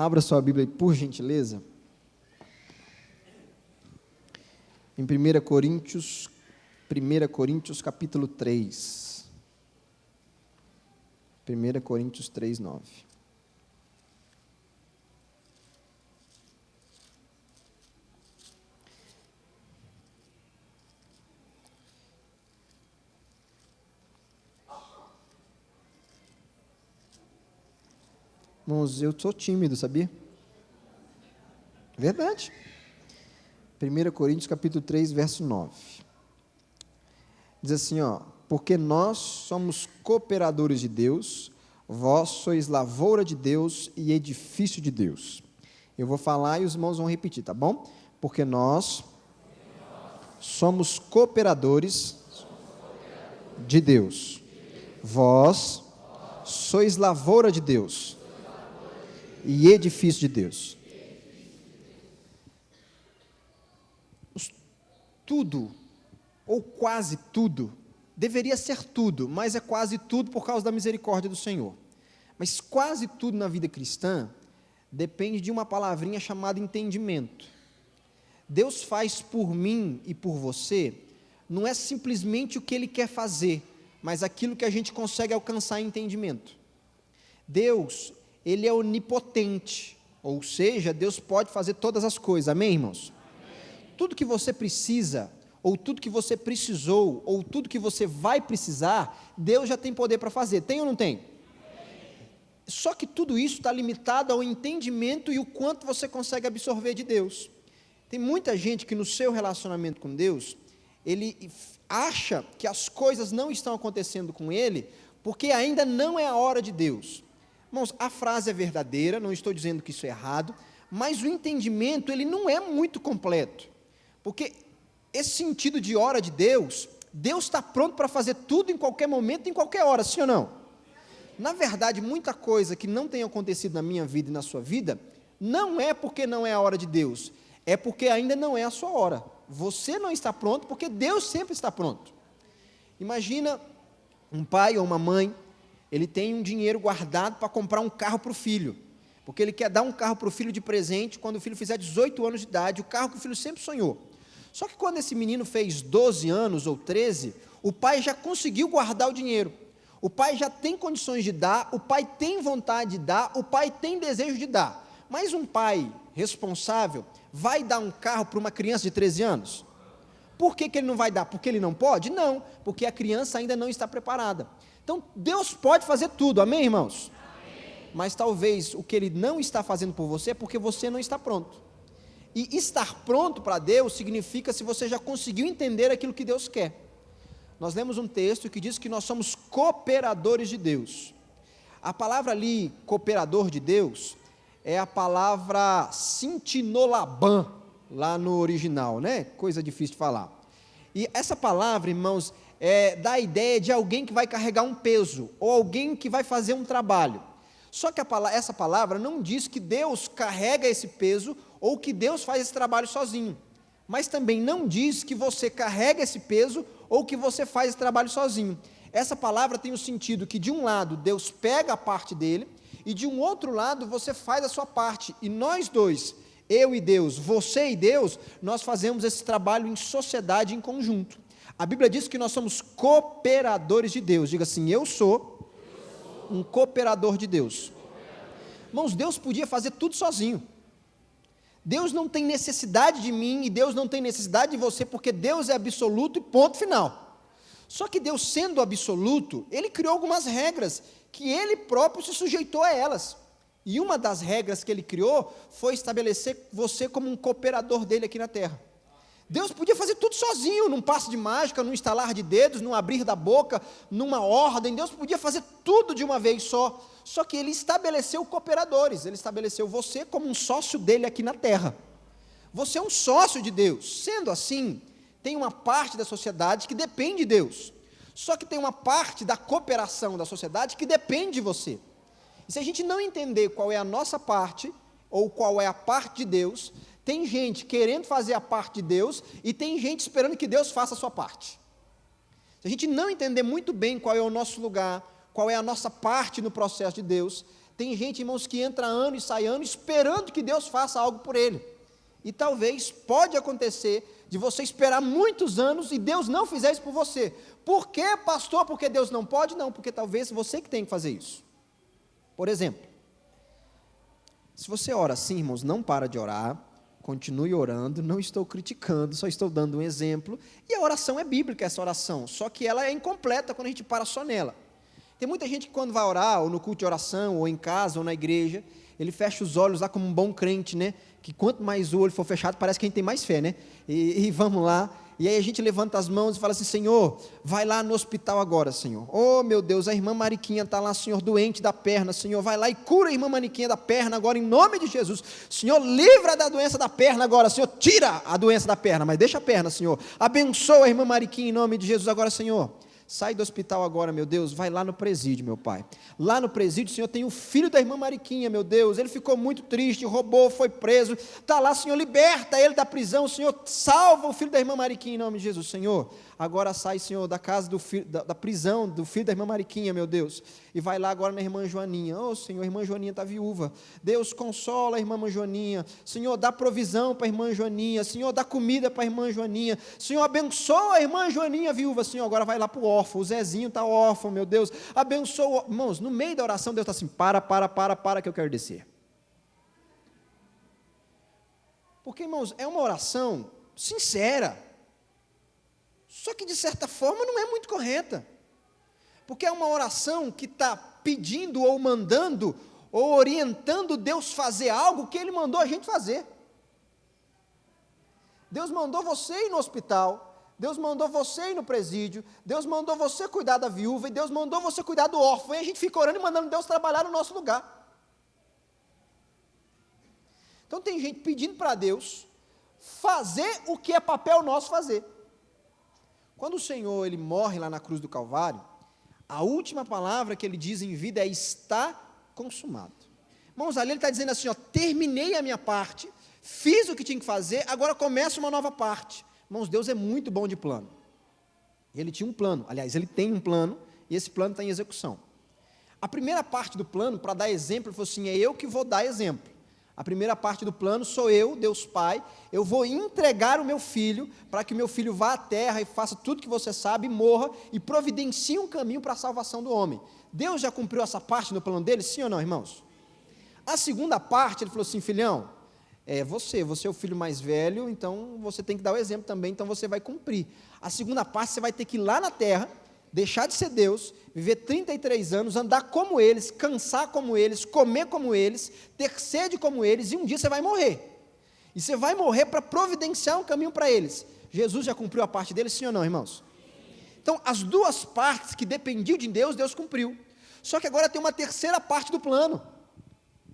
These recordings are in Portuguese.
Abra sua Bíblia aí, por gentileza. Em 1 Coríntios capítulo 3. 1 Coríntios 3, 9. Irmãos, eu sou tímido, sabia? Verdade. 1 Coríntios capítulo 3, verso 9. Diz assim, porque nós somos cooperadores de Deus, vós sois lavoura de Deus e edifício de Deus. Eu vou falar e os irmãos vão repetir, tá bom? Porque nós somos cooperadores de Deus, vós sois lavoura de Deus e edifício de Deus. Tudo, ou quase tudo, deveria ser tudo, mas é quase tudo por causa da misericórdia do Senhor. Mas quase tudo na vida cristã depende de uma palavrinha chamada entendimento. Deus faz por mim e por você, não é simplesmente o que Ele quer fazer, mas aquilo que a gente consegue alcançar em entendimento. Deus, Ele é onipotente, ou seja, Deus pode fazer todas as coisas, amém, irmãos? Amém. Tudo que você precisa, ou tudo que você precisou, ou tudo que você vai precisar, Deus já tem poder para fazer, tem ou não tem? Só que tudo isso está limitado ao entendimento e o quanto você consegue absorver de Deus. Tem muita gente que no seu relacionamento com Deus, ele acha que as coisas não estão acontecendo com ele, porque ainda não é a hora de Deus. Irmãos, a frase é verdadeira, não estou dizendo que isso é errado, mas o entendimento, ele não é muito completo, porque esse sentido de hora de Deus, Deus está pronto para fazer tudo em qualquer momento, em qualquer hora, sim ou não? Na verdade, muita coisa que não tem acontecido na minha vida e na sua vida, não é porque não é a hora de Deus, é porque ainda não é a sua hora. Você não está pronto, porque Deus sempre está pronto. Imagina um pai ou uma mãe, ele tem um dinheiro guardado para comprar um carro para o filho, porque ele quer dar um carro para o filho de presente, quando o filho fizer 18 anos de idade, o carro que o filho sempre sonhou. Só que quando esse menino fez 12 anos ou 13, o pai já conseguiu guardar o dinheiro, o pai já tem condições de dar, o pai tem vontade de dar, o pai tem desejo de dar, mas um pai responsável vai dar um carro para uma criança de 13 anos? Por que ele não vai dar? Porque ele não pode? Não, porque a criança ainda não está preparada. Então, Deus pode fazer tudo, amém, irmãos? Amém. Mas talvez o que Ele não está fazendo por você é porque você não está pronto. E estar pronto para Deus significa se você já conseguiu entender aquilo que Deus quer. Nós lemos um texto que diz que nós somos cooperadores de Deus. A palavra ali, cooperador de Deus, é a palavra sintinolaban, lá no original, né? Coisa difícil de falar. E essa palavra, irmãos, dá a ideia de alguém que vai carregar um peso, ou alguém que vai fazer um trabalho. Só que essa palavra não diz que Deus carrega esse peso, ou que Deus faz esse trabalho sozinho. Mas também não diz que você carrega esse peso, ou que você faz esse trabalho sozinho. Essa palavra tem o sentido que de um lado Deus pega a parte dele, e de um outro lado você faz a sua parte, e nós dois, eu e Deus, você e Deus, nós fazemos esse trabalho em sociedade, em conjunto. A Bíblia diz que nós somos cooperadores de Deus. Diga assim, eu sou um cooperador de Deus. Irmãos, Deus podia fazer tudo sozinho. Deus não tem necessidade de mim e Deus não tem necessidade de você, porque Deus é absoluto e ponto final. Só que Deus, sendo absoluto, Ele criou algumas regras que Ele próprio se sujeitou a elas. E uma das regras que Ele criou foi estabelecer você como um cooperador dEle aqui na terra. Deus podia fazer tudo sozinho, num passe de mágica, num estalar de dedos, num abrir da boca, numa ordem. Deus podia fazer tudo de uma vez só. Só que Ele estabeleceu cooperadores. Ele estabeleceu você como um sócio dele aqui na terra. Você é um sócio de Deus. Sendo assim, tem uma parte da sociedade que depende de Deus. Só que tem uma parte da cooperação da sociedade que depende de você. E se a gente não entender qual é a nossa parte, ou qual é a parte de Deus, tem gente querendo fazer a parte de Deus e tem gente esperando que Deus faça a sua parte. Se a gente não entender muito bem qual é o nosso lugar, qual é a nossa parte no processo de Deus, Tem gente, irmãos, que entra ano e sai ano esperando que Deus faça algo por ele. E talvez pode acontecer de você esperar muitos anos e Deus não fizer isso por você. Por quê, pastor? Porque Deus não pode? Não, porque talvez você que tenha que fazer isso. Por exemplo, se você ora assim, irmãos, não para de orar, continue orando, não estou criticando, só estou dando um exemplo, e a oração é bíblica, essa oração, só que ela é incompleta quando a gente para só nela. Tem muita gente que quando vai orar, ou no culto de oração, ou em casa, ou na igreja, ele fecha os olhos lá como um bom crente, né? Que quanto mais o olho for fechado, parece que a gente tem mais fé, né? E vamos lá, e aí a gente levanta as mãos e fala assim: Senhor, vai lá no hospital agora, Senhor. Oh, meu Deus, a irmã Mariquinha está lá, Senhor, doente da perna, Senhor, vai lá e cura a irmã Mariquinha da perna agora, em nome de Jesus. Senhor, livra da doença da perna agora, Senhor, tira a doença da perna, mas deixa a perna, Senhor. Abençoa a irmã Mariquinha em nome de Jesus agora, Senhor. Sai do hospital agora, meu Deus, vai lá no presídio, meu Pai. Lá no presídio, Senhor, tem o filho da irmã Mariquinha, meu Deus, ele ficou muito triste, roubou, foi preso, está lá, Senhor, liberta ele da prisão, Senhor, salva o filho da irmã Mariquinha em nome de Jesus, Senhor. Agora sai, Senhor, da casa do filho, da prisão do filho da irmã Mariquinha, meu Deus, e vai lá agora na irmã Joaninha. Oh, Senhor, a irmã Joaninha está viúva. Deus, consola a irmã Joaninha. Senhor, dá provisão para a irmã Joaninha. Senhor, dá comida para a irmã Joaninha. Senhor, abençoa a irmã Joaninha viúva. Senhor, agora vai lá para o órfão. O Zezinho está órfão, meu Deus. Abençoa. Irmãos, no meio da oração, Deus está assim: para, que eu quero descer. Porque, irmãos, é uma oração sincera. Só que, de certa forma, não é muito correta. Porque é uma oração que está pedindo ou mandando ou orientando Deus fazer algo que Ele mandou a gente fazer. Deus mandou você ir no hospital, Deus mandou você ir no presídio, Deus mandou você cuidar da viúva, e Deus mandou você cuidar do órfão, e a gente fica orando e mandando Deus trabalhar no nosso lugar. Então tem gente pedindo para Deus fazer o que é papel nosso fazer. Quando o Senhor ele morre lá na cruz do Calvário, a última palavra que ele diz em vida é: está consumado. Irmãos, ali ele está dizendo assim: ó, terminei a minha parte, fiz o que tinha que fazer, agora começa uma nova parte. Irmãos, Deus é muito bom de plano. Ele tinha um plano, aliás, ele tem um plano, e esse plano está em execução. A primeira parte do plano, para dar exemplo, ele falou assim: é eu que vou dar exemplo. A primeira parte do plano sou eu, Deus Pai, eu vou entregar o meu filho, para que o meu filho vá à terra e faça tudo que você sabe, morra, e providencie um caminho para a salvação do homem. Deus já cumpriu essa parte no plano dele, sim ou não, irmãos? A segunda parte, ele falou assim: filhão, você é o filho mais velho, então você tem que dar o exemplo também, então você vai cumprir. A segunda parte, você vai ter que ir lá na terra, deixar de ser Deus, viver 33 anos, andar como eles, cansar como eles, comer como eles, ter sede como eles, e um dia você vai morrer. E você vai morrer para providenciar um caminho para eles. Jesus já cumpriu a parte deles, sim ou não, irmãos? Então, as duas partes que dependiam de Deus, Deus cumpriu. Só que agora tem uma terceira parte do plano,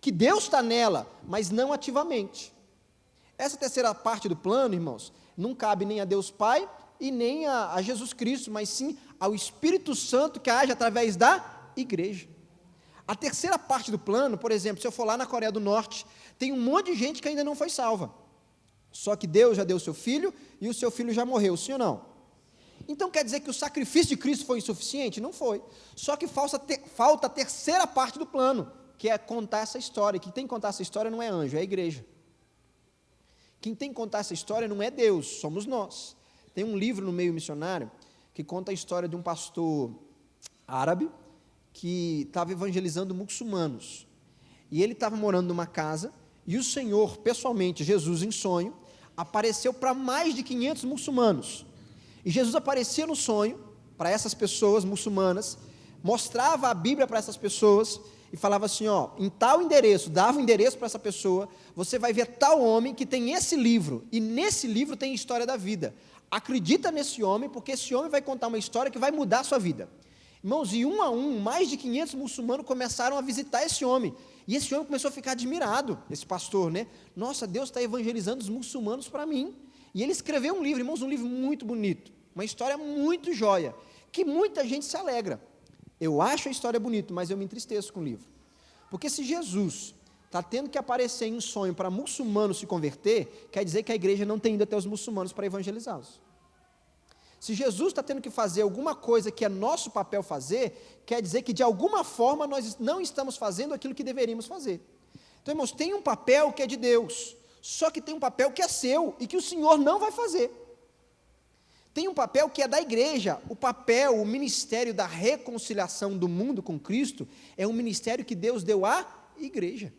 que Deus está nela, mas não ativamente. Essa terceira parte do plano, irmãos, não cabe nem a Deus Pai e nem a Jesus Cristo, mas sim ao Espírito Santo que age através da igreja. A terceira parte do plano, por exemplo, se eu for lá na Coreia do Norte, tem um monte de gente que ainda não foi salva. Só que Deus já deu o seu filho e o seu filho já morreu, sim ou não? Então quer dizer que o sacrifício de Cristo foi insuficiente? Não foi. Só que falta a terceira parte do plano, que é contar essa história. Quem tem que contar essa história não é anjo, é a igreja. Quem tem que contar essa história não é Deus, somos nós. Tem um livro no meio missionário que conta a história de um pastor árabe que estava evangelizando muçulmanos. E ele estava morando numa casa e o Senhor, pessoalmente, Jesus em sonho, apareceu para mais de 500 muçulmanos. E Jesus aparecia no sonho para essas pessoas muçulmanas, mostrava a Bíblia para essas pessoas e falava assim: ó, em tal endereço, dava o endereço para essa pessoa, você vai ver tal homem que tem esse livro, e nesse livro tem a história da vida. Acredita nesse homem, porque esse homem vai contar uma história que vai mudar a sua vida. Irmãos, e um a um, mais de 500 muçulmanos começaram a visitar esse homem, e esse homem começou a ficar admirado, esse pastor, né? Nossa, Deus está evangelizando os muçulmanos para mim. E ele escreveu um livro, irmãos, um livro muito bonito, uma história muito joia, que muita gente se alegra. Eu acho a história bonita, mas eu me entristeço com o livro. Porque se Jesus está tendo que aparecer em um sonho para muçulmanos se converter, quer dizer que a igreja não tem ido até os muçulmanos para evangelizá-los. Se Jesus está tendo que fazer alguma coisa que é nosso papel fazer, quer dizer que de alguma forma nós não estamos fazendo aquilo que deveríamos fazer. Então, irmãos, tem um papel que é de Deus, só que tem um papel que é seu e que o Senhor não vai fazer. Tem um papel que é da igreja, o ministério da reconciliação do mundo com Cristo, é um ministério que Deus deu à igreja.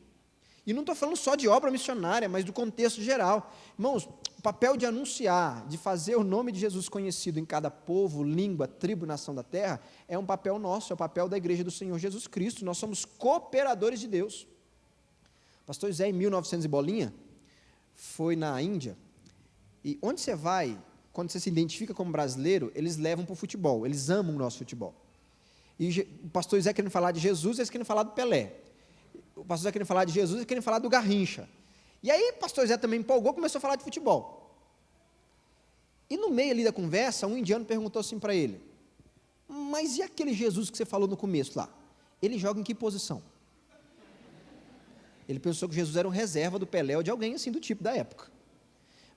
E não estou falando só de obra missionária, mas do contexto geral. Irmãos, o papel de anunciar, de fazer o nome de Jesus conhecido em cada povo, língua, tribo e nação da terra, é um papel nosso, é o papel da igreja do Senhor Jesus Cristo. Nós somos cooperadores de Deus. O pastor Zé, em 1900 e bolinha, foi na Índia, e onde você vai, quando você se identifica como brasileiro, eles levam para o futebol, eles amam o nosso futebol. E o pastor Zé querendo falar de Jesus, eles querem falar do Pelé. O pastor Zé querendo falar de Jesus, eles querem falar do Garrincha. E aí o pastor Zé também empolgou, começou a falar de futebol. E no meio ali da conversa, um indiano perguntou assim para ele, mas e aquele Jesus que você falou no começo lá? Ele joga em que posição? Ele pensou que Jesus era um reserva do Pelé ou de alguém assim do tipo da época.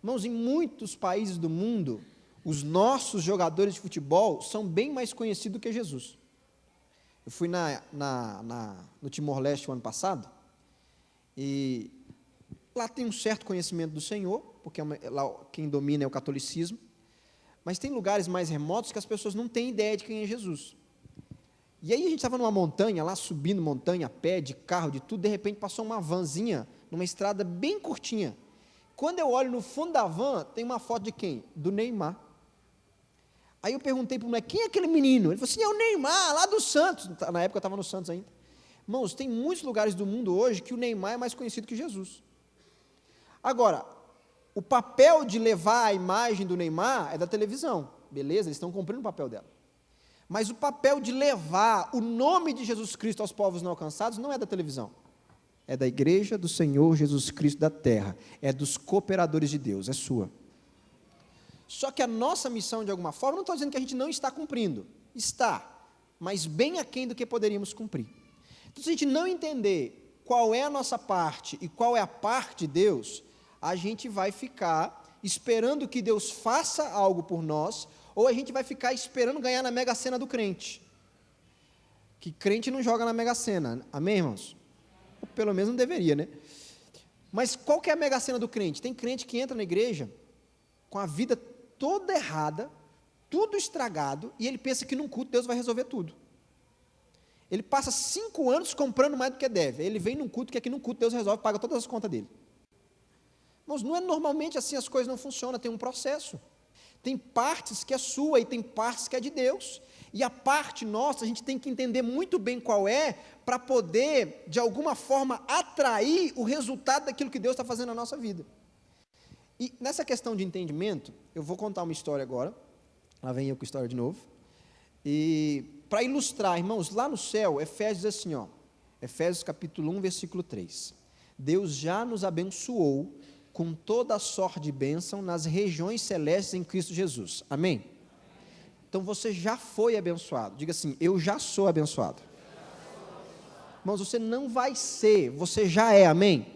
Irmãos, em muitos países do mundo, os nossos jogadores de futebol são bem mais conhecidos do que Jesus. Eu fui no Timor-Leste o ano passado, e lá tem um certo conhecimento do Senhor, porque lá quem domina é o catolicismo, mas tem lugares mais remotos que as pessoas não têm ideia de quem é Jesus. E aí a gente estava numa montanha, lá subindo montanha, a pé, de carro, de tudo, de repente passou uma vanzinha, numa estrada bem curtinha. Quando eu olho no fundo da van, tem uma foto de quem? Do Neymar. Aí eu perguntei para o moleque, quem é aquele menino? Ele falou assim, é o Neymar, lá do Santos. Na época eu estava no Santos ainda. Irmãos, tem muitos lugares do mundo hoje que o Neymar é mais conhecido que Jesus. Agora, o papel de levar a imagem do Neymar é da televisão. Beleza, eles estão cumprindo o papel dela. Mas o papel de levar o nome de Jesus Cristo aos povos não alcançados não é da televisão. É da igreja do Senhor Jesus Cristo da terra. É dos cooperadores de Deus, é sua. Só que a nossa missão, de alguma forma, não estou dizendo que a gente não está cumprindo. Está, mas bem aquém do que poderíamos cumprir. Então, se a gente não entender qual é a nossa parte e qual é a parte de Deus, a gente vai ficar esperando que Deus faça algo por nós, ou a gente vai ficar esperando ganhar na Mega Sena do crente. Que crente não joga na Mega Sena, amém, irmãos? Ou pelo menos não deveria, né? Mas qual que é a Mega Sena do crente? Tem crente que entra na igreja com a vida toda errada, tudo estragado, e ele pensa que num culto Deus vai resolver tudo. Ele passa 5 anos comprando mais do que deve, ele vem num culto, que aqui num culto Deus resolve, paga todas as contas dele. Mas não é normalmente assim, as coisas não funcionam, tem um processo. Tem partes que é sua e tem partes que é de Deus. E a parte nossa, a gente tem que entender muito bem qual é, para poder, de alguma forma, atrair o resultado daquilo que Deus está fazendo na nossa vida. E nessa questão de entendimento, eu vou contar uma história agora. Lá vem eu com a história de novo. E para ilustrar, irmãos, lá no céu, Efésios diz assim, Efésios capítulo 1, versículo 3. Deus já nos abençoou com toda a sorte de bênção nas regiões celestes em Cristo Jesus. Amém? Então você já foi abençoado. Diga assim, eu já sou abençoado. Irmãos, você não vai ser, você já é, amém?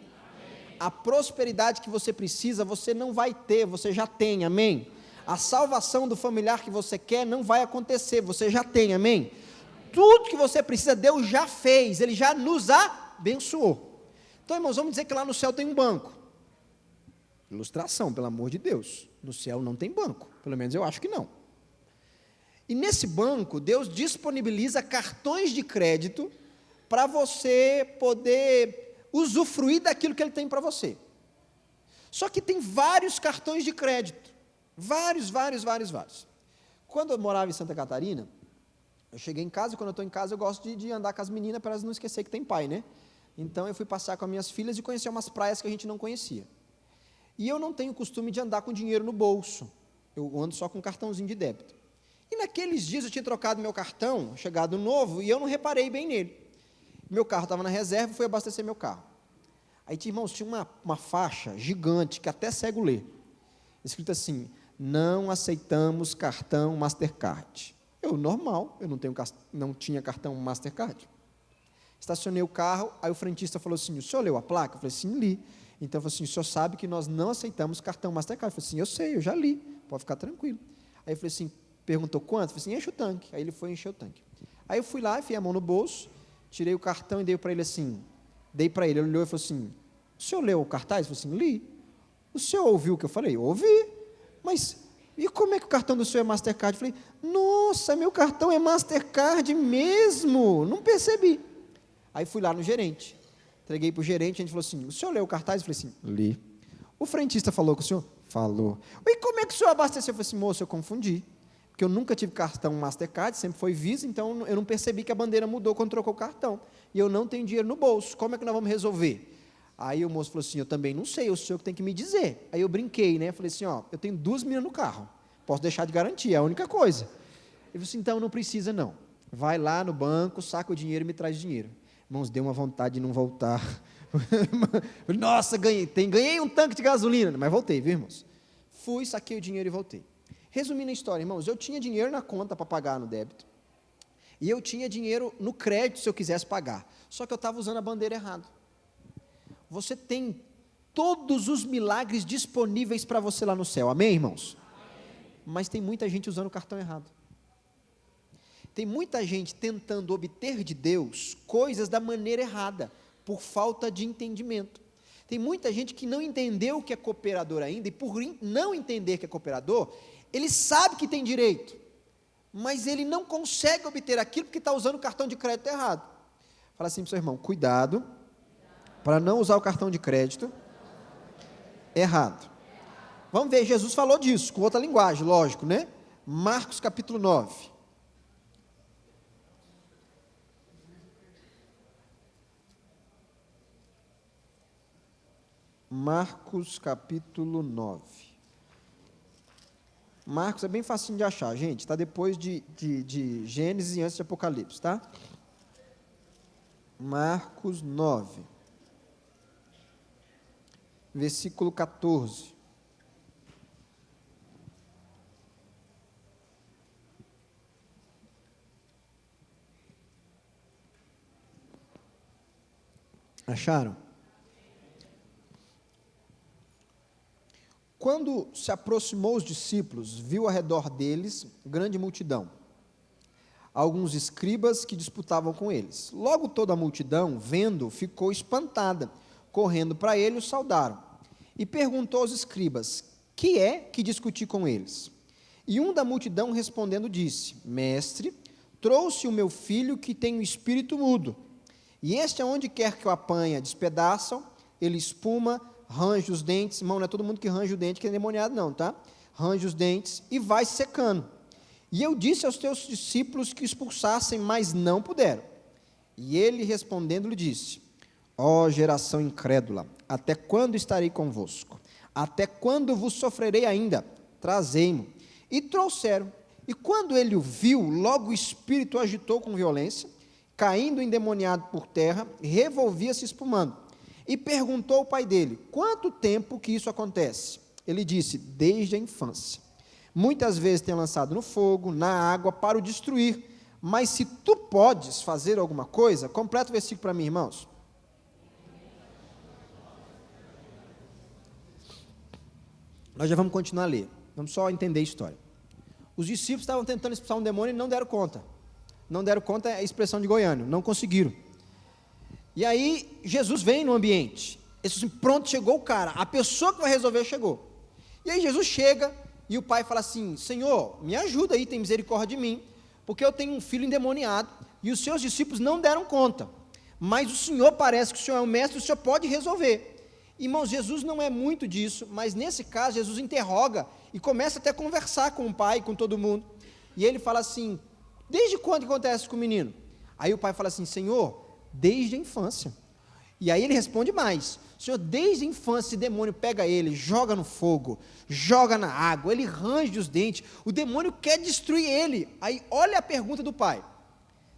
A prosperidade que você precisa, você não vai ter, você já tem, amém? A salvação do familiar que você quer não vai acontecer, você já tem, amém? Tudo que você precisa, Deus já fez, Ele já nos abençoou. Então, irmãos, vamos dizer que lá no céu tem um banco. Ilustração, pelo amor de Deus. No céu não tem banco, pelo menos eu acho que não. E nesse banco, Deus disponibiliza cartões de crédito para você poder usufruir daquilo que Ele tem para você. Só que tem vários cartões de crédito. Vários. Quando eu morava em Santa Catarina, eu cheguei em casa, e quando eu estou em casa, eu gosto de andar com as meninas para elas não esquecer que tem pai, né? Então, eu fui passear com as minhas filhas e conhecer umas praias que a gente não conhecia. E eu não tenho costume de andar com dinheiro no bolso. Eu ando só com um cartãozinho de débito. E naqueles dias eu tinha trocado meu cartão, chegado novo, e eu não reparei bem nele. Meu carro estava na reserva, fui abastecer meu carro. Aí, irmãos, tinha uma faixa gigante, que até cego lê, escrito assim, não aceitamos cartão Mastercard. Normal, eu não tinha cartão Mastercard. Estacionei o carro, aí o frentista falou assim, o senhor leu a placa? Eu falei, sim, li. Então, eu falei assim, o senhor sabe que nós não aceitamos cartão Mastercard? Eu falei assim, eu sei, eu já li, pode ficar tranquilo. Aí eu falei assim, Perguntou quanto? Eu falei assim, enche o tanque. Aí ele foi encher o tanque. Aí eu fui lá, enfiei a mão no bolso, tirei o cartão e dei para ele assim, dei para ele, ele olhou e falou assim, o senhor leu o cartaz? Eu falei assim, li. O senhor ouviu o que eu falei? Eu ouvi. Mas, e como é que o cartão do senhor é Mastercard? Eu falei, nossa, meu cartão é Mastercard mesmo, não percebi. Aí fui lá no gerente, entreguei para o gerente, a gente falou assim, o senhor leu o cartaz? Eu falei assim, li. O frentista falou com o senhor? Falou. E como é que o senhor abasteceu? Eu falei assim, moço, eu confundi, porque eu nunca tive cartão Mastercard, sempre foi Visa, então eu não percebi que a bandeira mudou quando trocou o cartão, e eu não tenho dinheiro no bolso, como é que nós vamos resolver? Aí o moço falou assim, eu também não sei, o senhor que tem que me dizer. Aí eu brinquei, né, falei assim, ó, eu tenho 2 meninas no carro, posso deixar de garantia, é a única coisa. Ele falou assim, então não precisa não, vai lá no banco, saca o dinheiro e me traz dinheiro. Irmãos, deu uma vontade de não voltar. Nossa, ganhei um tanque de gasolina, mas voltei, viu, irmãos? Fui, saquei o dinheiro e voltei. Resumindo a história, irmãos, eu tinha dinheiro na conta para pagar no débito, e eu tinha dinheiro no crédito se eu quisesse pagar, só que eu estava usando a bandeira errada. Você tem todos os milagres disponíveis para você lá no céu, amém, irmãos? Amém. Mas tem muita gente usando o cartão errado. Tem muita gente tentando obter de Deus coisas da maneira errada, por falta de entendimento. Tem muita gente que não entendeu o que é cooperador ainda, e por não entender que é cooperador, ele sabe que tem direito, mas ele não consegue obter aquilo porque está usando o cartão de crédito errado. Fala assim para o seu irmão, cuidado, para não usar o cartão de crédito errado. Vamos ver, Jesus falou disso, com outra linguagem, lógico, né? Marcos capítulo 9. Marcos capítulo 9. Marcos é bem facinho de achar, gente, está depois de Gênesis e antes de Apocalipse, tá? Marcos 9, versículo 14. Acharam? Quando se aproximou os discípulos, viu ao redor deles grande multidão, alguns escribas que disputavam com eles. Logo toda a multidão, vendo, ficou espantada, correndo para ele, o saudaram. E perguntou aos escribas, que é que discuti com eles? E um da multidão respondendo disse, mestre, trouxe o meu filho que tem o espírito mudo, e este aonde quer que o apanha, despedaçam, ele espuma, range os dentes, irmão, não é todo mundo que range o dente que é endemoniado não, tá? Range os dentes e vai secando. E eu disse aos teus discípulos que expulsassem, mas não puderam. E ele respondendo lhe disse, ó geração incrédula, até quando estarei convosco? Até quando vos sofrerei ainda? Trazei-mo. E trouxeram. E quando ele o viu, logo o espírito agitou com violência, caindo endemoniado por terra, revolvia-se espumando. E perguntou ao pai dele, quanto tempo que isso acontece? Ele disse, desde a infância. Muitas vezes tem lançado no fogo, na água, para o destruir. Mas se tu podes fazer alguma coisa, completa o versículo para mim, irmãos. Nós já vamos continuar a ler. Vamos só entender a história. Os discípulos estavam tentando expulsar um demônio e não deram conta. Não deram conta é a expressão de goiano, não conseguiram. E aí, Jesus vem no ambiente. Eles assim, pronto, chegou o cara. A pessoa que vai resolver chegou. E aí Jesus chega e o pai fala assim, Senhor, me ajuda aí, tem misericórdia de mim, porque eu tenho um filho endemoniado e os seus discípulos não deram conta. Mas o Senhor parece que o Senhor é o mestre, o Senhor pode resolver. Irmãos, Jesus não é muito disso, mas nesse caso Jesus interroga e começa até a conversar com o pai, com todo mundo. E ele fala assim, desde quando acontece com o menino? Aí o pai fala assim, Senhor, desde a infância. E aí ele responde mais, Senhor, desde a infância esse demônio pega ele, joga no fogo, joga na água, ele range os dentes, o demônio quer destruir ele. Aí olha a pergunta do pai,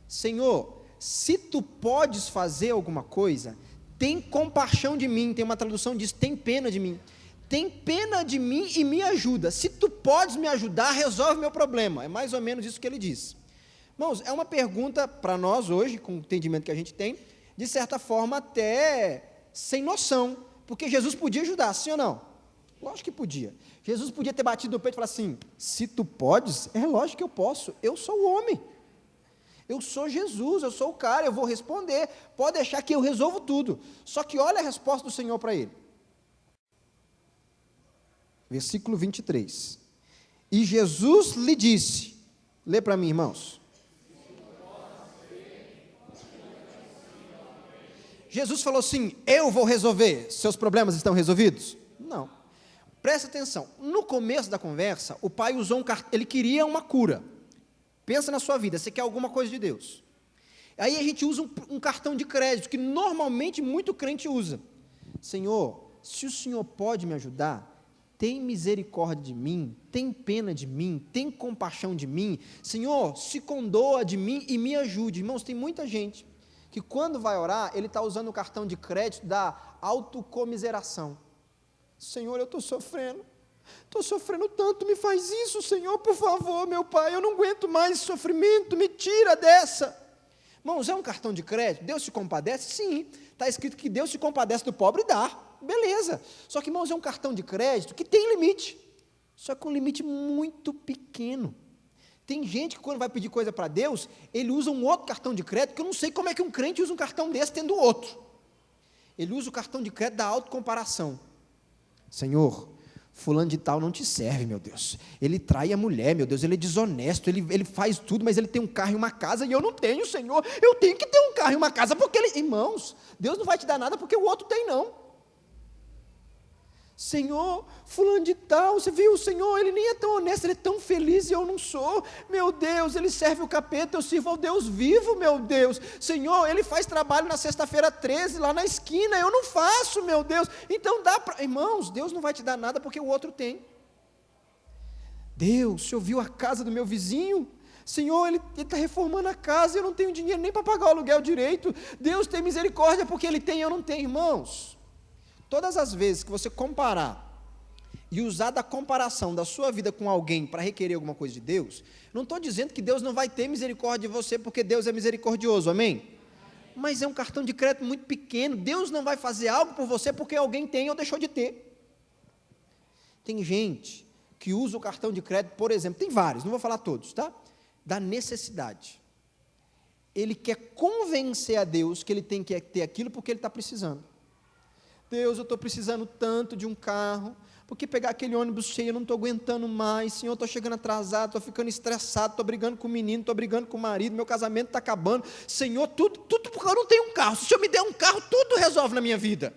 Senhor, se tu podes fazer alguma coisa, tem compaixão de mim, tem uma tradução que diz, tem pena de mim e me ajuda, se tu podes me ajudar, resolve meu problema, é mais ou menos isso que ele diz. Irmãos, é uma pergunta para nós hoje, com o entendimento que a gente tem, de certa forma até sem noção, porque Jesus podia ajudar, sim ou não? Lógico que podia. Jesus podia ter batido no peito e falar assim: se tu podes, é lógico que eu posso, eu sou o homem. Eu sou Jesus, eu sou o cara, eu vou responder, pode deixar que eu resolvo tudo. Só que olha a resposta do Senhor para ele. Versículo 23. E Jesus lhe disse, lê para mim, irmãos. Jesus falou assim: eu vou resolver, seus problemas estão resolvidos? Não. Presta atenção, no começo da conversa, o pai usou ele queria uma cura. Pensa na sua vida, você quer alguma coisa de Deus. Aí a gente usa um cartão de crédito, que normalmente muito crente usa. Senhor, se o Senhor pode me ajudar, tem misericórdia de mim, tem pena de mim, tem compaixão de mim. Senhor, se condoa de mim e me ajude. Irmãos, tem muita gente que quando vai orar, ele está usando o cartão de crédito da autocomiseração. Senhor, eu estou sofrendo tanto, me faz isso, Senhor, por favor, meu Pai, eu não aguento mais esse sofrimento, me tira dessa. Irmãos, é um cartão de crédito? Deus se compadece? Sim, está escrito que Deus se compadece do pobre e dá, beleza. Só que, irmãos, é um cartão de crédito que tem limite, só que um limite muito pequeno. Tem gente que quando vai pedir coisa para Deus, ele usa um outro cartão de crédito, que eu não sei como é que um crente usa um cartão desse tendo outro. Ele usa o cartão de crédito da autocomparação. Senhor, fulano de tal não te serve, meu Deus, ele trai a mulher, meu Deus, ele é desonesto, ele faz tudo, mas ele tem um carro e uma casa, e eu não tenho, Senhor, eu tenho que ter um carro e uma casa, porque irmãos, Deus não vai te dar nada porque o outro tem não. Senhor, fulano de tal, você viu, o Senhor, ele nem é tão honesto, ele é tão feliz e eu não sou, meu Deus, ele serve o capeta, eu sirvo ao Deus vivo, meu Deus, Senhor, ele faz trabalho na sexta-feira 13, lá na esquina, eu não faço, meu Deus, então dá para, irmãos, Deus não vai te dar nada porque o outro tem. Deus, o Senhor viu a casa do meu vizinho? Senhor, ele está reformando a casa, eu não tenho dinheiro nem para pagar o aluguel direito, Deus tem misericórdia porque ele tem, eu não tenho, irmãos. Todas as vezes que você comparar e usar da comparação da sua vida com alguém para requerer alguma coisa de Deus, não estou dizendo que Deus não vai ter misericórdia de você porque Deus é misericordioso, amém? Mas é um cartão de crédito muito pequeno, Deus não vai fazer algo por você porque alguém tem ou deixou de ter. Tem gente que usa o cartão de crédito, por exemplo, tem vários, não vou falar todos, tá? Da necessidade. Ele quer convencer a Deus que ele tem que ter aquilo porque ele está precisando. Deus, eu estou precisando tanto de um carro, porque pegar aquele ônibus cheio eu não estou aguentando mais, Senhor, estou chegando atrasado, estou ficando estressado, estou brigando com o menino, estou brigando com o marido, meu casamento está acabando, Senhor, tudo porque eu não tenho um carro, se o Senhor me der um carro, tudo resolve na minha vida.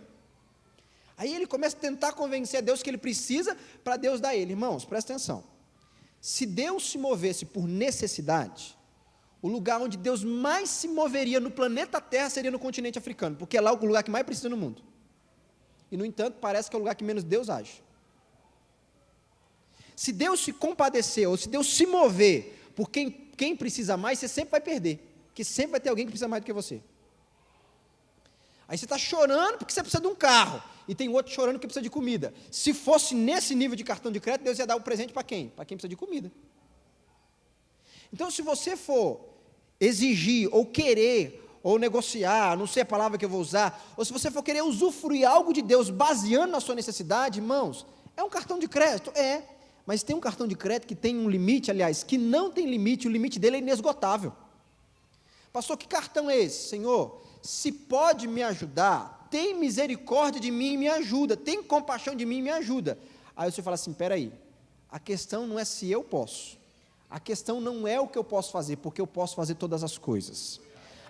Aí ele começa a tentar convencer a Deus que ele precisa, para Deus dar ele. Irmãos, presta atenção, se Deus se movesse por necessidade, o lugar onde Deus mais se moveria no planeta Terra seria no continente africano, porque é lá o lugar que mais precisa no mundo. E, no entanto, parece que é o lugar que menos Deus age. Se Deus se compadecer, ou se Deus se mover por quem precisa mais, você sempre vai perder, porque sempre vai ter alguém que precisa mais do que você. Aí você está chorando porque você precisa de um carro, e tem outro chorando que precisa de comida. Se fosse nesse nível de cartão de crédito, Deus ia dar o presente para quem? Para quem precisa de comida. Então, se você for exigir, ou querer, ou negociar, não sei a palavra que eu vou usar, ou se você for querer usufruir algo de Deus baseando na sua necessidade, irmãos, é um cartão de crédito? É, mas tem um cartão de crédito que tem um limite, aliás, que não tem limite, o limite dele é inesgotável. Pastor, que cartão é esse? Senhor, se pode me ajudar, tem misericórdia de mim e me ajuda, tem compaixão de mim e me ajuda. Aí você fala assim, peraí, a questão não é se eu posso, a questão não é o que eu posso fazer, porque eu posso fazer todas as coisas.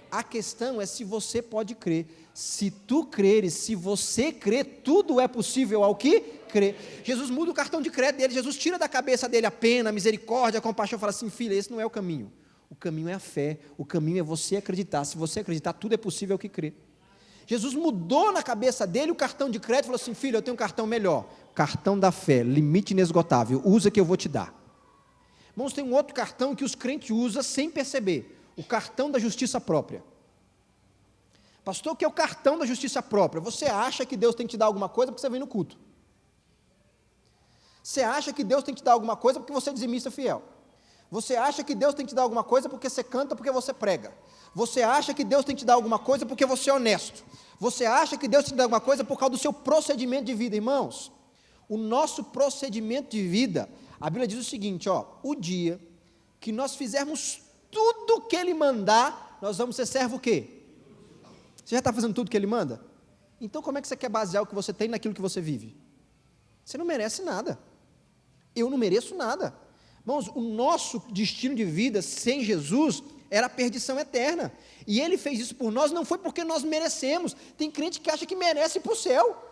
A questão é se você pode crer. Se tu creres, se você crer, tudo é possível ao que crê. Jesus muda o cartão de crédito dele, Jesus tira da cabeça dele a pena, a misericórdia, a compaixão, fala assim, filha, esse não é o caminho. O caminho é a fé, o caminho é você acreditar. Se você acreditar, tudo é possível ao que crê. Jesus mudou na cabeça dele o cartão de crédito, falou assim, filho, eu tenho um cartão melhor. Cartão da fé, limite inesgotável, usa que eu vou te dar. Irmãos, tem um outro cartão que os crentes usam sem perceber. O cartão da justiça própria. Pastor, o que é o cartão da justiça própria? Você acha que Deus tem que te dar alguma coisa porque você vem no culto. Você acha que Deus tem que te dar alguma coisa porque você é dizimista fiel. Você acha que Deus tem que te dar alguma coisa porque você canta, porque você prega. Você acha que Deus tem que te dar alguma coisa porque você é honesto. Você acha que Deus tem que te dar alguma coisa por causa do seu procedimento de vida, irmãos? o nosso procedimento de vida, a Bíblia diz o seguinte, ó, o dia que nós fizermos tudo o que Ele mandar, nós vamos ser servo o quê? Você já está fazendo tudo o que Ele manda? Então como é que você quer basear o que você tem naquilo que você vive? Você não merece nada, eu não mereço nada. Irmãos, o nosso destino de vida sem Jesus era a perdição eterna, e Ele fez isso por nós, não foi porque nós merecemos. Tem crente que acha que merece ir para o céu.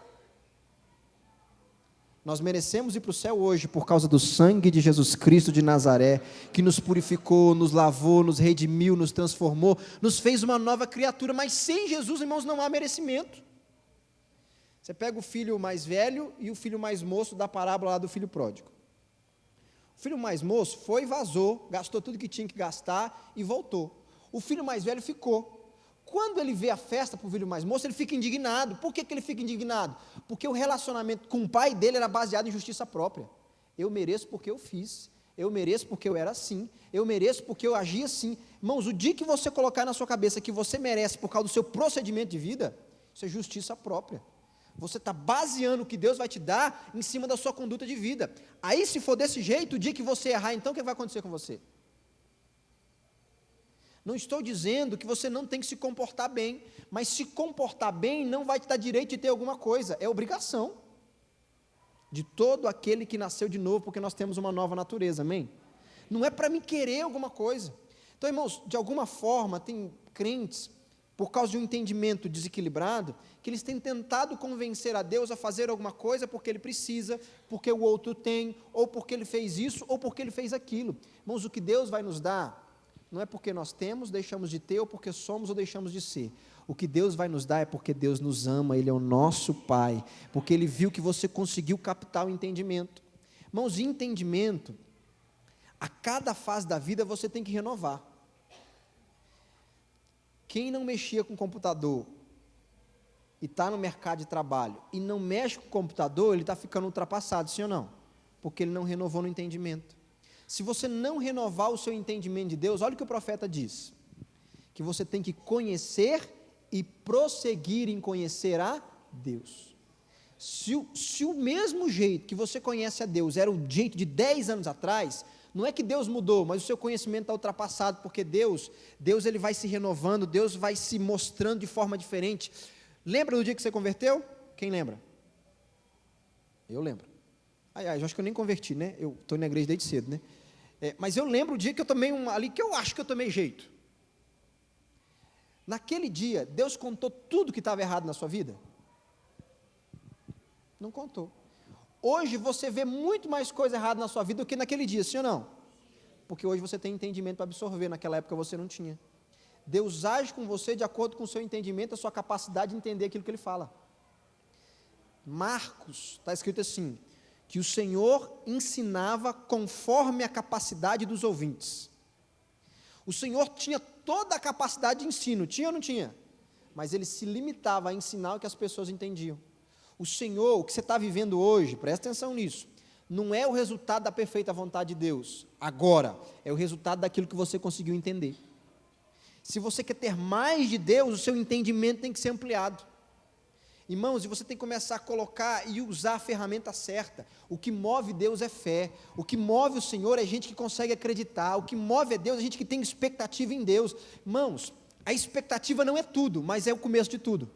Nós merecemos ir para o céu hoje por causa do sangue de Jesus Cristo de Nazaré, que nos purificou, nos lavou, nos redimiu, nos transformou, nos fez uma nova criatura, mas sem Jesus, irmãos, não há merecimento. Você pega o filho mais velho e o filho mais moço da parábola lá do filho pródigo. O filho mais moço foi e vazou, gastou tudo que tinha que gastar e voltou. O filho mais velho ficou. Quando ele vê a festa para o filho mais moço, ele fica indignado. Por que ele fica indignado? Porque o relacionamento com o pai dele era baseado em justiça própria. Eu mereço porque eu fiz, eu mereço porque eu era assim, eu mereço porque eu agi assim. Irmãos, o dia que você colocar na sua cabeça que você merece por causa do seu procedimento de vida, isso é justiça própria. Você está baseando o que Deus vai te dar em cima da sua conduta de vida. Aí, se for desse jeito, o dia que você errar, então o que vai acontecer com você? Não estou dizendo que você não tem que se comportar bem, mas se comportar bem não vai te dar direito de ter alguma coisa, é obrigação de todo aquele que nasceu de novo, porque nós temos uma nova natureza, amém? Não é para mim querer alguma coisa. Então, irmãos, de alguma forma, tem crentes, por causa de um entendimento desequilibrado, que eles têm tentado convencer a Deus a fazer alguma coisa porque Ele precisa, porque o outro tem, ou porque Ele fez isso, ou porque Ele fez aquilo. Irmãos, o que Deus vai nos dar, não é porque nós temos, deixamos de ter, ou porque somos ou deixamos de ser. O que Deus vai nos dar é porque Deus nos ama, Ele é o nosso Pai, porque Ele viu que você conseguiu captar o entendimento. Irmãos, entendimento, a cada fase da vida você tem que renovar. Quem não mexia com computador e está no mercado de trabalho e não mexe com o computador, ele está ficando ultrapassado, sim ou não? Porque ele não renovou no entendimento. Se você não renovar o seu entendimento de Deus, olha o que o profeta diz, que você tem que conhecer e prosseguir em conhecer a Deus. Se o mesmo jeito que você conhece a Deus era o jeito de 10 anos atrás, não é que Deus mudou, mas o seu conhecimento está ultrapassado, porque Deus ele vai se renovando, Deus vai se mostrando de forma diferente. Lembra do dia que você converteu? Quem lembra? Eu lembro. Eu acho que eu nem converti, né? Eu estou na igreja desde cedo, né? Mas eu lembro o dia que eu tomei ali, que eu acho que eu tomei jeito. Naquele dia, Deus contou tudo que estava errado na sua vida? Não contou. Hoje você vê muito mais coisa errada na sua vida do que naquele dia, sim ou não? Porque hoje você tem entendimento para absorver, naquela época você não tinha. Deus age com você de acordo com o seu entendimento, a sua capacidade de entender aquilo que Ele fala. Marcos, está escrito assim, que o Senhor ensinava conforme a capacidade dos ouvintes. O Senhor tinha toda a capacidade de ensino, tinha ou não tinha? Mas Ele se limitava a ensinar o que as pessoas entendiam. O Senhor, o que você está vivendo hoje, presta atenção nisso, não é o resultado da perfeita vontade de Deus, agora, é o resultado daquilo que você conseguiu entender. Se você quer ter mais de Deus, o seu entendimento tem que ser ampliado. Irmãos, e você tem que começar a colocar e usar a ferramenta certa. O que move Deus é fé, o que move o Senhor é gente que consegue acreditar, o que move é Deus é gente que tem expectativa em Deus. Irmãos, a expectativa não é tudo, mas é o começo de tudo.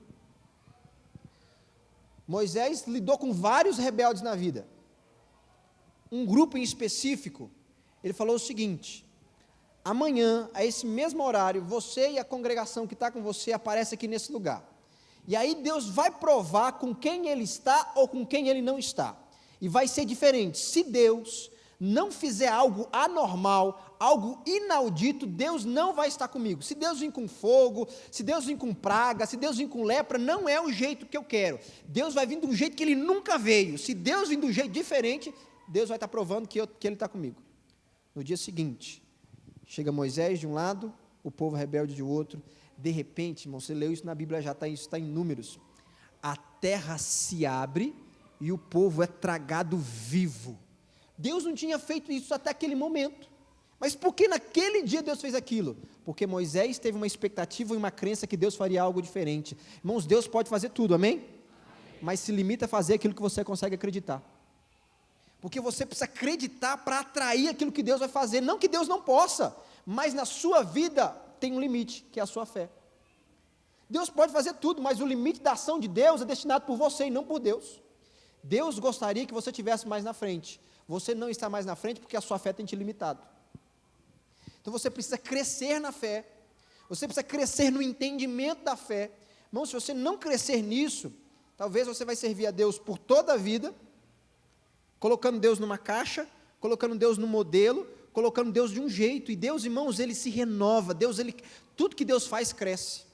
Moisés lidou com vários rebeldes na vida. Um grupo em específico, ele falou o seguinte: amanhã, a esse mesmo horário, você e a congregação que está com você aparece aqui nesse lugar. E aí Deus vai provar com quem Ele está ou com quem Ele não está. E vai ser diferente. Se Deus não fizer algo anormal, algo inaudito, Deus não vai estar comigo. Se Deus vir com fogo, se Deus vir com praga, se Deus vir com lepra, não é o jeito que eu quero. Deus vai vir de um jeito que Ele nunca veio. Se Deus vir de um jeito diferente, Deus vai estar provando que Ele está comigo. No dia seguinte, chega Moisés de um lado, o povo rebelde de outro. De repente, irmão, você leu isso na Bíblia, já está, isso está em Números. A terra se abre e o povo é tragado vivo. Deus não tinha feito isso até aquele momento. Mas por que naquele dia Deus fez aquilo? Porque Moisés teve uma expectativa e uma crença que Deus faria algo diferente. Irmãos, Deus pode fazer tudo, amém? Mas se limita a fazer aquilo que você consegue acreditar. Porque você precisa acreditar para atrair aquilo que Deus vai fazer. Não que Deus não possa, mas na sua vida tem um limite, que é a sua fé. Deus pode fazer tudo, mas o limite da ação de Deus é destinado por você e não por Deus. Deus gostaria que você estivesse mais na frente. Você não está mais na frente porque a sua fé tem te limitado. Então você precisa crescer na fé. Você precisa crescer no entendimento da fé. Irmão, se você não crescer nisso, talvez você vai servir a Deus por toda a vida, colocando Deus numa caixa, colocando Deus no modelo, colocando Deus de um jeito. E Deus, irmãos, Ele se renova. Tudo que Deus faz cresce.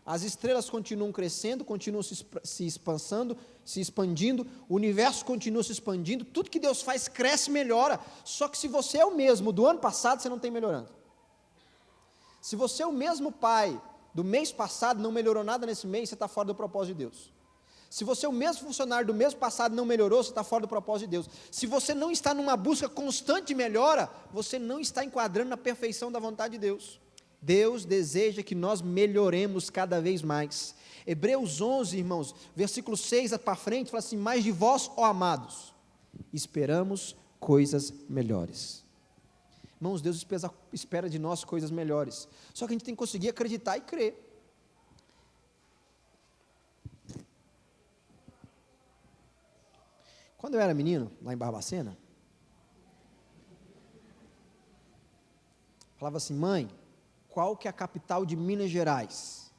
As estrelas continuam crescendo, continuam se expandindo, o universo continua se expandindo, tudo que Deus faz cresce e melhora. Só que se você é o mesmo do ano passado, você não tem melhorando. Se você é o mesmo pai do mês passado, não melhorou nada nesse mês, você está fora do propósito de Deus. Se você é o mesmo funcionário do mês passado, não melhorou, você está fora do propósito de Deus. Se você não está numa busca constante de melhora, você não está enquadrando na perfeição da vontade de Deus. Deus deseja que nós melhoremos cada vez mais. Hebreus 11, irmãos, versículo 6 para frente, fala assim: mas de vós, ó amados, esperamos coisas melhores. Irmãos, Deus espera de nós coisas melhores, só que a gente tem que conseguir acreditar e crer. Quando eu era menino, lá em Barbacena, falava assim: mãe, qual que é a capital de Minas Gerais?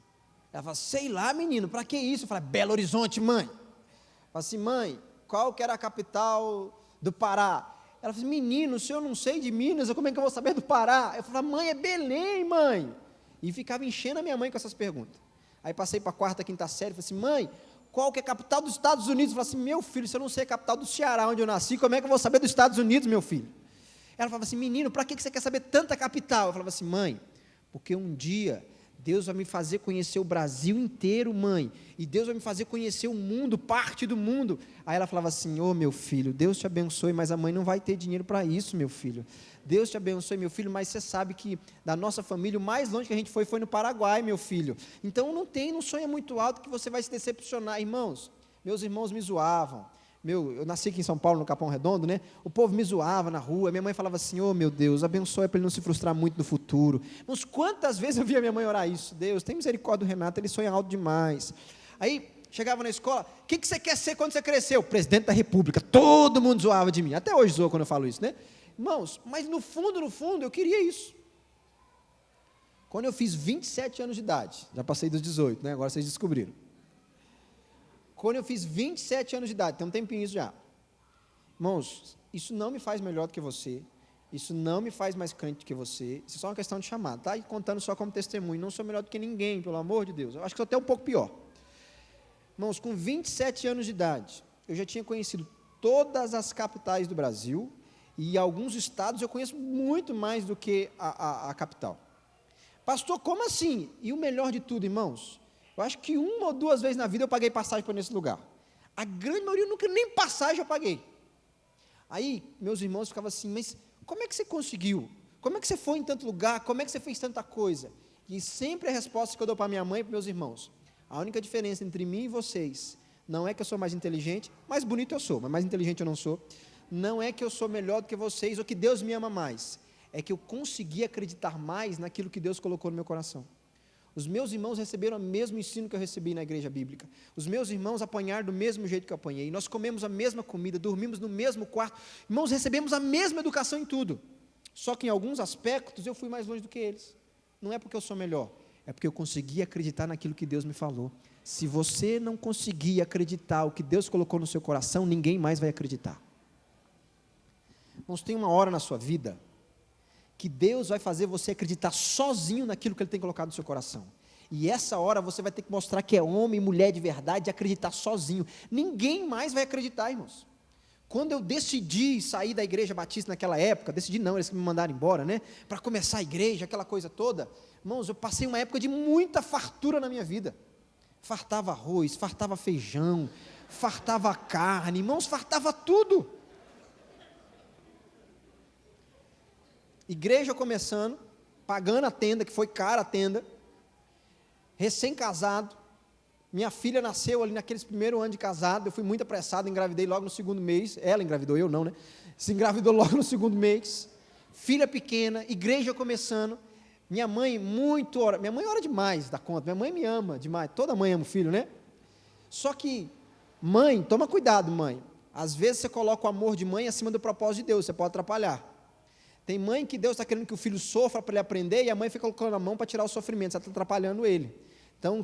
Ela falava: sei lá, menino, para que isso? Eu falava: Belo Horizonte, mãe. Eu falava assim: mãe, qual que era a capital do Pará? Ela falou: menino, se eu não sei de Minas, como é que eu vou saber do Pará? Eu falava: mãe, é Belém, mãe. E ficava enchendo a minha mãe com essas perguntas. Aí passei para a quarta, quinta série, falei assim: mãe, qual que é a capital dos Estados Unidos? Eu falei assim: meu filho, se eu não sei a capital do Ceará, onde eu nasci, como é que eu vou saber dos Estados Unidos, meu filho? Ela falava assim: menino, para que você quer saber tanta capital? Eu falava assim: mãe, porque um dia Deus vai me fazer conhecer o Brasil inteiro, mãe, e Deus vai me fazer conhecer o mundo, parte do mundo. Aí ela falava assim: ô meu filho, Deus te abençoe, mas a mãe não vai ter dinheiro para isso, meu filho. Deus te abençoe, meu filho, mas você sabe que da nossa família, o mais longe que a gente foi no Paraguai, meu filho. Então não sonha muito alto que você vai se decepcionar. Irmãos, meus irmãos me zoavam. Eu nasci aqui em São Paulo, no Capão Redondo, né? O povo me zoava na rua, minha mãe falava assim: oh meu Deus, abençoe para ele não se frustrar muito no futuro. Mas quantas vezes eu via minha mãe orar isso? Deus, tem misericórdia do Renato, ele sonha alto demais. Aí, chegava na escola: o que você quer ser quando você crescer? O presidente da república. Todo mundo zoava de mim, até hoje zoa quando eu falo isso, né? Irmãos, mas no fundo, eu queria isso. Quando eu fiz 27 anos de idade, já passei dos 18, né? Agora vocês descobriram. Quando eu fiz 27 anos de idade, tem um tempinho isso já. Irmãos, isso não me faz melhor do que você, isso não me faz mais crente do que você, isso é só uma questão de chamado, tá? E contando só como testemunho, não sou melhor do que ninguém, pelo amor de Deus, eu acho que sou até um pouco pior. Irmãos, com 27 anos de idade, eu já tinha conhecido todas as capitais do Brasil, e alguns estados eu conheço muito mais do que a capital. Pastor, como assim? E o melhor de tudo, irmãos, eu acho que 1 ou 2 vezes na vida eu paguei passagem para nesse lugar. A grande maioria nunca nem passagem eu paguei. Aí, meus irmãos ficavam assim: mas como é que você conseguiu? Como é que você foi em tanto lugar? Como é que você fez tanta coisa? E sempre a resposta que eu dou para minha mãe e para meus irmãos: a única diferença entre mim e vocês, não é que eu sou mais inteligente, mais bonito eu sou, mas mais inteligente eu não sou. Não é que eu sou melhor do que vocês, ou que Deus me ama mais. É que eu consegui acreditar mais naquilo que Deus colocou no meu coração. Os meus irmãos receberam o mesmo ensino que eu recebi na igreja bíblica. Os meus irmãos apanharam do mesmo jeito que eu apanhei. Nós comemos a mesma comida, dormimos no mesmo quarto. Irmãos, recebemos a mesma educação em tudo. Só que em alguns aspectos eu fui mais longe do que eles. Não é porque eu sou melhor, é porque eu consegui acreditar naquilo que Deus me falou. Se você não conseguir acreditar o que Deus colocou no seu coração, ninguém mais vai acreditar. Irmãos, tem uma hora na sua vida que Deus vai fazer você acreditar sozinho naquilo que Ele tem colocado no seu coração. E essa hora você vai ter que mostrar que é homem e mulher de verdade e acreditar sozinho. Ninguém mais vai acreditar, irmãos. Quando eu decidi sair da igreja batista naquela época, decidi não, eles me mandaram embora, né? Para começar a igreja, aquela coisa toda. Irmãos, eu passei uma época de muita fartura na minha vida. Fartava arroz, fartava feijão, fartava carne, irmãos, fartava tudo. Igreja começando, pagando a tenda, que foi cara a tenda, recém-casado, Minha filha nasceu ali naqueles primeiro ano de casado, eu fui muito apressado, engravidei logo no segundo mês, ela engravidou, eu não, né? Se engravidou logo no segundo mês, filha pequena, igreja começando, minha mãe minha mãe ora demais da conta, minha mãe me ama demais, toda mãe ama o filho, né? Só que, mãe, toma cuidado, mãe, às vezes você coloca o amor de mãe acima do propósito de Deus, você pode atrapalhar. Tem mãe que Deus está querendo que o filho sofra para ele aprender, e a mãe fica colocando a mão para tirar o sofrimento, você está atrapalhando ele. Então,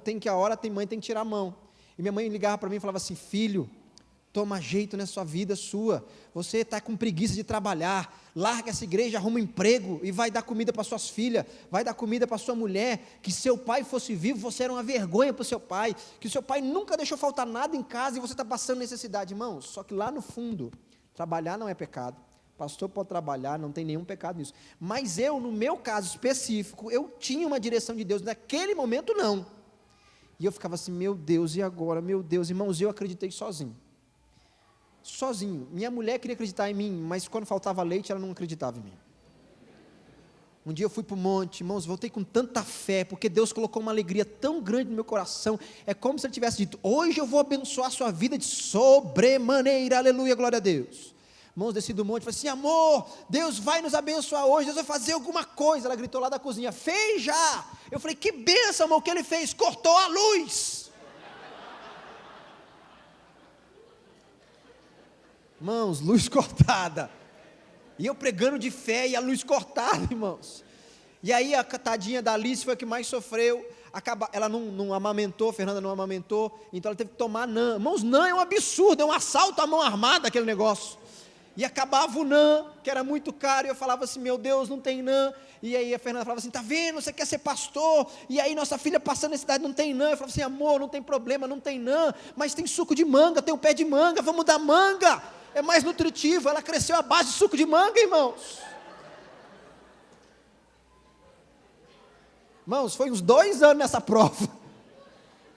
mãe tem que tirar a mão. E minha mãe ligava para mim e falava assim: filho, toma jeito nessa vida sua, você está com preguiça de trabalhar, larga essa igreja, arruma um emprego, e vai dar comida para suas filhas, vai dar comida para sua mulher, que seu pai fosse vivo, você era uma vergonha para o seu pai, que o seu pai nunca deixou faltar nada em casa, e você está passando necessidade, irmãos. Só que lá no fundo, trabalhar não é pecado, pastor pode trabalhar, não tem nenhum pecado nisso, mas eu, no meu caso específico, eu tinha uma direção de Deus, naquele momento não, e eu ficava assim: meu Deus, e agora? Meu Deus, irmãos, eu acreditei sozinho, minha mulher queria acreditar em mim, mas quando faltava leite, ela não acreditava em mim. Um dia eu fui para o monte, irmãos, voltei com tanta fé, porque Deus colocou uma alegria tão grande no meu coração, é como se Ele tivesse dito: hoje eu vou abençoar a sua vida de sobremaneira, aleluia, glória a Deus. Irmãos, desci do monte, falei assim: amor, Deus vai nos abençoar hoje, Deus vai fazer alguma coisa. Ela gritou lá da cozinha: fez já. Eu falei: que bênção, amor, o que Ele fez? Cortou a luz. Irmãos, luz cortada, e eu pregando de fé, e a luz cortada, irmãos. E aí a tadinha da Alice foi a que mais sofreu, ela não amamentou, Fernanda não amamentou, então ela teve que tomar NAN. Irmãos, NAN é um absurdo, é um assalto à mão armada aquele negócio. E acabava o NAN, que era muito caro, e eu falava assim: meu Deus, não tem NAN. E aí a Fernanda falava assim: tá vendo, você quer ser pastor, e aí nossa filha passando na cidade não tem NAN. Eu falava assim: amor, não tem problema, não tem NAN, mas tem suco de manga, tem um pé de manga, vamos dar manga, é mais nutritivo. Ela cresceu à base de suco de manga, irmãos. Irmãos, foi uns 2 anos nessa prova,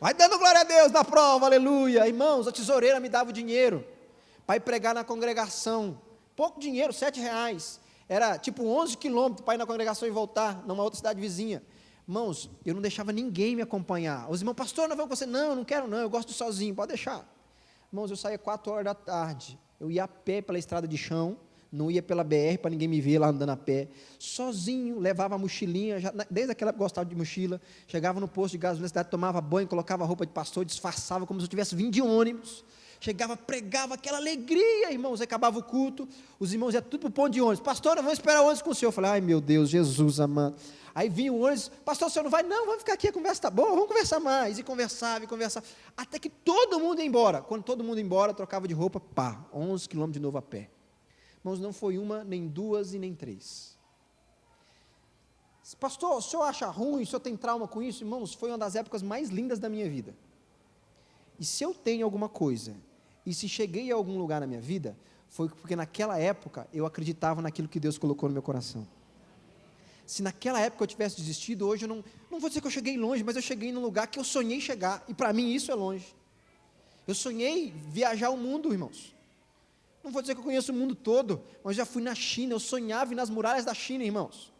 vai dando glória a Deus na prova, aleluia. Irmãos, a tesoureira me dava o dinheiro para ir pregar na congregação, pouco dinheiro, R$7, era tipo 11 quilômetros para ir na congregação e voltar, numa outra cidade vizinha. Irmãos, eu não deixava ninguém me acompanhar. Os irmãos: pastor, não vamos com você? Não, não quero não, eu gosto de sozinho, pode deixar. Irmãos, eu saía 4 horas da tarde, eu ia a pé pela estrada de chão, não ia pela BR para ninguém me ver lá andando a pé, sozinho, levava a mochilinha, desde aquela época eu gostava de mochila, chegava no posto de gasolina na cidade, tomava banho, colocava roupa de pastor, disfarçava como se eu tivesse vindo de ônibus, chegava, pregava aquela alegria, irmãos, acabava o culto, os irmãos iam tudo para o ponto de ônibus: pastor, eu vou esperar o ônibus com o senhor. Eu falei: ai meu Deus, Jesus amado. Aí vinha o ônibus: pastor, o senhor não vai? Não, vamos ficar aqui, a conversa está boa, vamos conversar mais. E conversava, até que todo mundo ia embora. Quando todo mundo ia embora, trocava de roupa, 11 quilômetros de novo a pé. Irmãos, não foi uma, nem duas e nem 3. Pastor, o senhor acha ruim, o senhor tem trauma com isso? Irmãos, foi uma das épocas mais lindas da minha vida. E se eu tenho alguma coisa, e se cheguei a algum lugar na minha vida, foi porque naquela época eu acreditava naquilo que Deus colocou no meu coração. Se naquela época eu tivesse desistido, hoje eu não vou dizer que eu cheguei longe, mas eu cheguei num lugar que eu sonhei chegar, e para mim isso é longe. Eu sonhei viajar o mundo, irmãos. Não vou dizer que eu conheço o mundo todo, mas já fui na China, eu sonhava ir nas muralhas da China, irmãos.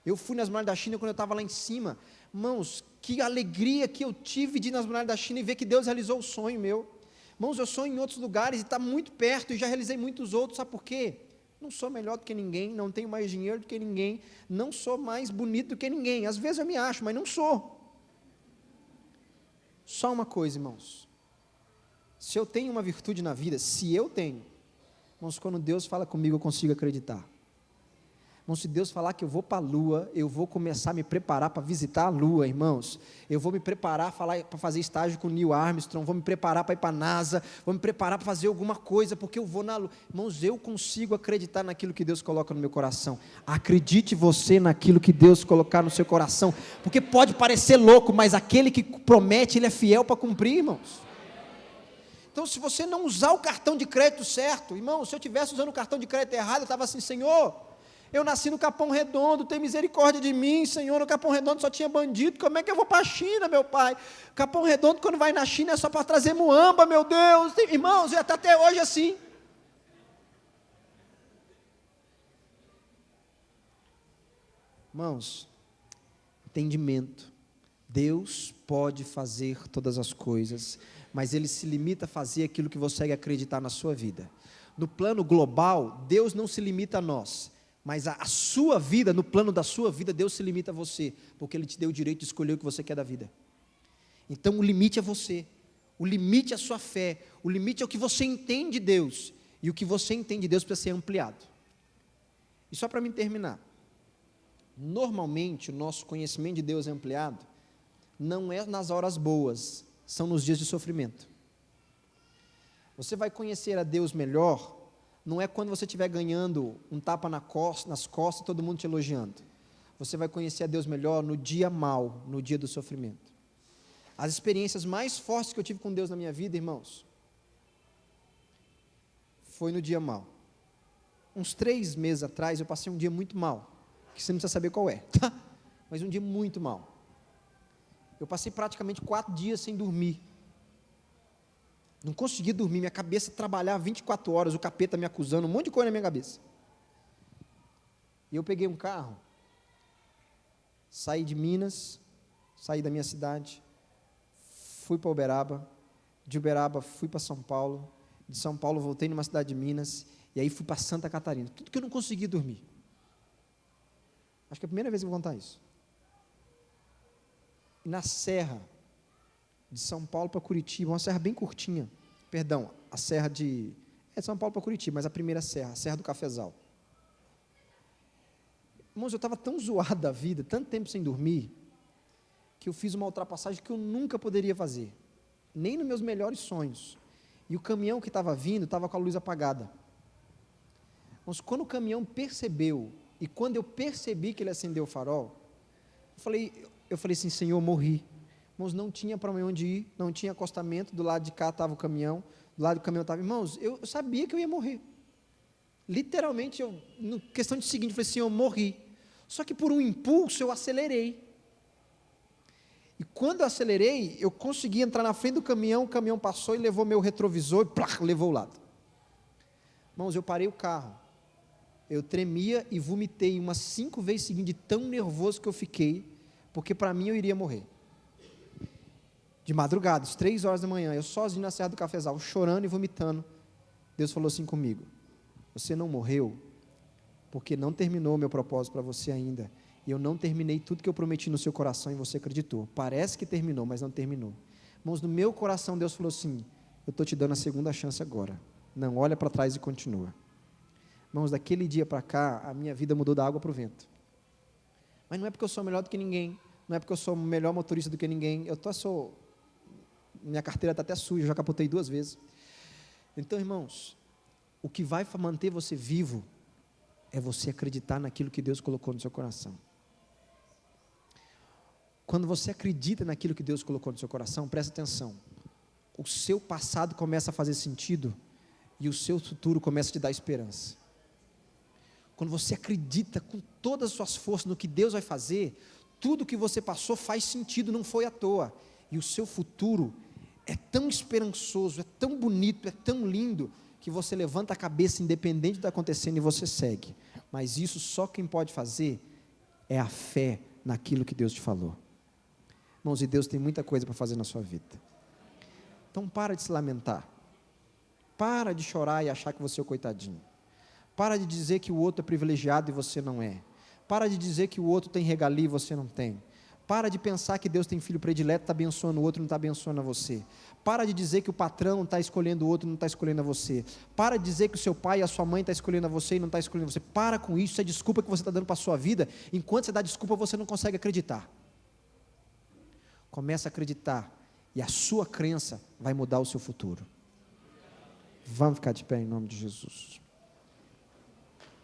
Eu fui nas muralhas da China quando eu estava lá em cima. Irmãos, que alegria que eu tive de ir nas muralhas da China e ver que Deus realizou o sonho meu. Irmãos, eu sonho em outros lugares e está muito perto, e já realizei muitos outros. Sabe por quê? Não sou melhor do que ninguém, não tenho mais dinheiro do que ninguém, não sou mais bonito do que ninguém. Às vezes eu me acho, mas não sou. Só uma coisa, irmãos: se eu tenho uma virtude na vida, se eu tenho, irmãos, quando Deus fala comigo, eu consigo acreditar. Irmãos, se Deus falar que eu vou para a Lua, eu vou começar a me preparar para visitar a Lua, irmãos. Eu vou me preparar para fazer estágio com o Neil Armstrong, vou me preparar para ir para a NASA, vou me preparar para fazer alguma coisa, porque eu vou na Lua. Irmãos, eu consigo acreditar naquilo que Deus coloca no meu coração. Acredite você naquilo que Deus colocar no seu coração, porque pode parecer louco, mas aquele que promete, Ele é fiel para cumprir, irmãos. Então, se você não usar o cartão de crédito certo, irmão, se eu estivesse usando o cartão de crédito errado, eu estava assim: Senhor, eu nasci no Capão Redondo, tem misericórdia de mim, Senhor. No Capão Redondo só tinha bandido, como é que eu vou para a China, meu pai? Capão Redondo, quando vai na China, é só para trazer muamba, meu Deus. Irmãos, está até hoje assim. Irmãos, entendimento Deus pode fazer todas as coisas, mas Ele se limita a fazer aquilo que você consegue acreditar na sua vida. No plano global, Deus não se limita a nós, mas a sua vida, no plano da sua vida, Deus se limita a você, porque Ele te deu o direito de escolher o que você quer da vida. Então o limite é você, o limite é a sua fé, o limite é o que você entende de Deus, e o que você entende de Deus precisa ser ampliado. E só para me terminar, normalmente o nosso conhecimento de Deus é ampliado, não é nas horas boas, são nos dias de sofrimento. Você vai conhecer a Deus melhor, não é quando você estiver ganhando um tapa nas costas e todo mundo te elogiando. Você vai conhecer a Deus melhor no dia mau, no dia do sofrimento. As experiências mais fortes que eu tive com Deus na minha vida, irmãos, foi no dia mau. Uns 3 meses atrás, eu passei um dia muito mal, que você não precisa saber qual é, tá? Mas um dia muito mal. Eu passei praticamente 4 dias sem dormir. Não conseguia dormir, minha cabeça trabalhava 24 horas, o capeta me acusando, um monte de coisa na minha cabeça. E eu peguei um carro, saí de Minas, saí da minha cidade, fui para Uberaba, de Uberaba fui para São Paulo, de São Paulo voltei numa cidade de Minas, e aí fui para Santa Catarina, tudo que eu não conseguia dormir. Acho que é a primeira vez que eu vou contar isso. E na serra, de São Paulo para Curitiba, uma serra bem curtinha, perdão, a serra de São Paulo para Curitiba, mas a primeira serra, a Serra do Cafezal. Irmãos, eu estava tão zoado da vida, tanto tempo sem dormir, que eu fiz uma ultrapassagem que eu nunca poderia fazer, nem nos meus melhores sonhos, e o caminhão que estava vindo, estava com a luz apagada. Mas quando o caminhão percebeu, e quando eu percebi que ele acendeu o farol, eu falei assim, Senhor, eu morri. Irmãos, não tinha para onde ir, não tinha acostamento, do lado de cá estava o caminhão, do lado do caminhão estava, irmãos, eu sabia que eu ia morrer. Literalmente, questão de seguinte, eu falei assim, eu morri. Só que por um impulso eu acelerei. E quando eu acelerei, eu consegui entrar na frente do caminhão, o caminhão passou e levou meu retrovisor, e plá, levou o lado. Irmãos, eu parei o carro, eu tremia e vomitei umas 5 vezes seguidas, de tão nervoso que eu fiquei, porque para mim eu iria morrer. De madrugada, às 3 horas da manhã, eu sozinho na Serra do Cafezal, chorando e vomitando, Deus falou assim comigo, você não morreu, porque não terminou o meu propósito para você ainda, e eu não terminei tudo que eu prometi no seu coração e você acreditou, parece que terminou, mas não terminou. Irmãos, no meu coração Deus falou assim, eu estou te dando a segunda chance agora, não olha para trás e continua. Irmãos, daquele dia para cá, a minha vida mudou da água para o vento, mas não é porque eu sou melhor do que ninguém, não é porque eu sou melhor motorista do que ninguém, minha carteira está até suja, já capotei 2 vezes. Então, irmãos, o que vai manter você vivo é você acreditar naquilo que Deus colocou no seu coração. Quando você acredita naquilo que Deus colocou no seu coração, presta atenção, o seu passado começa a fazer sentido e o seu futuro começa a te dar esperança. Quando você acredita com todas as suas forças no que Deus vai fazer, tudo que você passou faz sentido, não foi à toa, e o seu futuro é tão esperançoso, é tão bonito, é tão lindo, que você levanta a cabeça independente do que está acontecendo e você segue. Mas isso só quem pode fazer é a fé naquilo que Deus te falou. Irmãos, e Deus tem muita coisa para fazer na sua vida. Então para de se lamentar, para de chorar e achar que você é o coitadinho, para de dizer que o outro é privilegiado e você não é, para de dizer que o outro tem regalia e você não tem, para de pensar que Deus tem filho predileto, está abençoando o outro, não está abençoando a você. Para de dizer que o patrão está escolhendo o outro, não está escolhendo a você. Para de dizer que o seu pai e a sua mãe estão escolhendo a você e não está escolhendo você. Para com isso, isso é desculpa que você está dando para a sua vida. Enquanto você dá desculpa, você não consegue acreditar. Começa a acreditar e a sua crença vai mudar o seu futuro. Vamos ficar de pé em nome de Jesus.